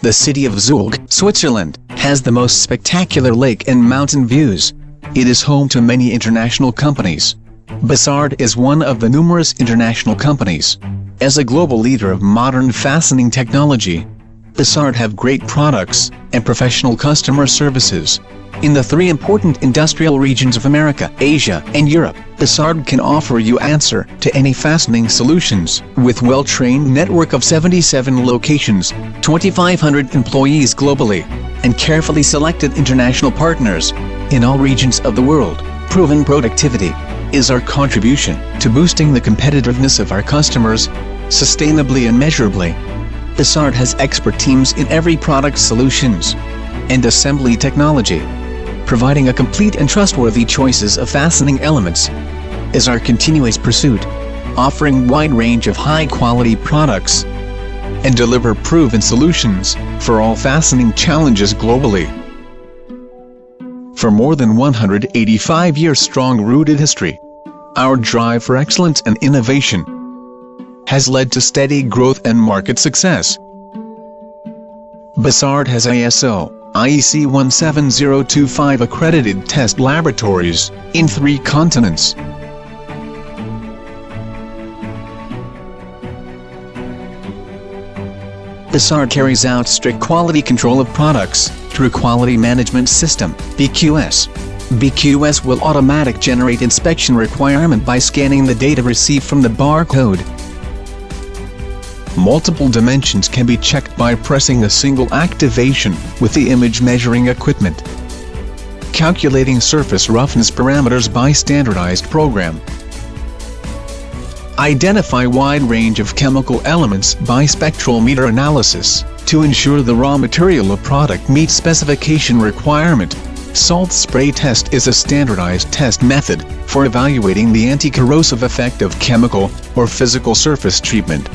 The city of Zug, Switzerland, has the most spectacular lake and mountain views. It is home to many international companies. Bossard is one of the numerous international companies. As a global leader of modern fastening technology, Bossard have great products and professional customer services. In the three important industrial regions of America, Asia, and Europe, Bossard can offer you answer to any fastening solutions with well-trained network of 77 locations, 2,500 employees globally, and carefully selected international partners in all regions of the world. Proven productivity is our contribution to boosting the competitiveness of our customers, sustainably and measurably. Bossard has expert teams in every product solutions and assembly technology. Providing a complete and trustworthy choices of fastening elements is our continuous pursuit, offering wide range of high-quality products and deliver proven solutions for all fastening challenges globally. For more than 185 years strong-rooted history, our drive for excellence and innovation has led to steady growth and market success. Bossard has ISO IEC 17025 accredited test laboratories in 3 continents. Bossard carries out strict quality control of products through Quality Management System, BQS. BQS will automatically generate inspection requirement by scanning the data received from the barcode. Multiple dimensions can be checked by pressing a single activation with the image measuring equipment. Calculating surface roughness parameters by standardized program. Identify wide range of chemical elements by spectrometer analysis to ensure the raw material of product meets specification requirement. Salt spray test is a standardized test method for evaluating the anti-corrosive effect of chemical or physical surface treatment.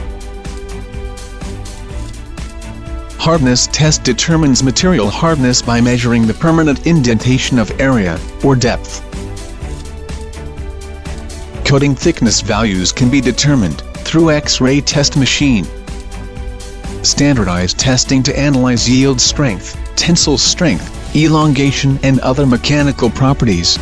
Hardness test determines material hardness by measuring the permanent indentation of area or depth. Coating thickness values can be determined through X-ray test machine. Standardized testing to analyze yield strength, tensile strength, elongation and other mechanical properties.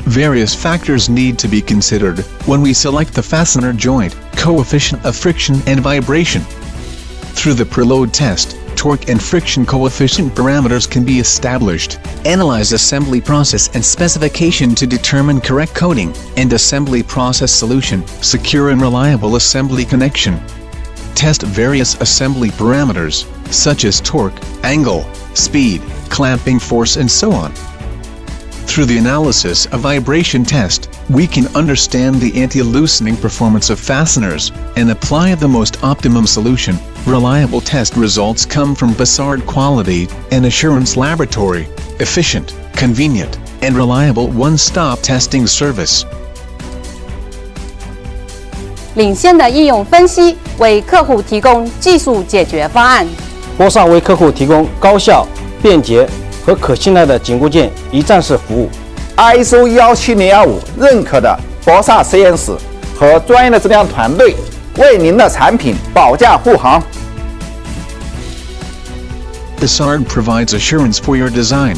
Various factors need to be considered when we select the fastener joint, coefficient of friction and vibration. Through the preload test, torque and friction coefficient parameters can be established. Analyze assembly process and specification to determine correct coating and assembly process solution, secure and reliable assembly connection. Test various assembly parameters, such as torque, angle, speed, clamping force and so on. Through the analysis of vibration test, we can understand the anti-loosening performance of fasteners and apply the most optimum solution. Reliable test results come from Bossard Quality and Assurance Laboratory, efficient, convenient, and reliable one-stop testing service. 领先的应用分析，为客户提供技术解决方案。Bossard为客户提供高效、便捷和可信赖的紧固件一站式服务。ISO 17025认可的Bossard实验室和专业的质量团队为您的产品保驾护航。Bossard provides assurance for your design,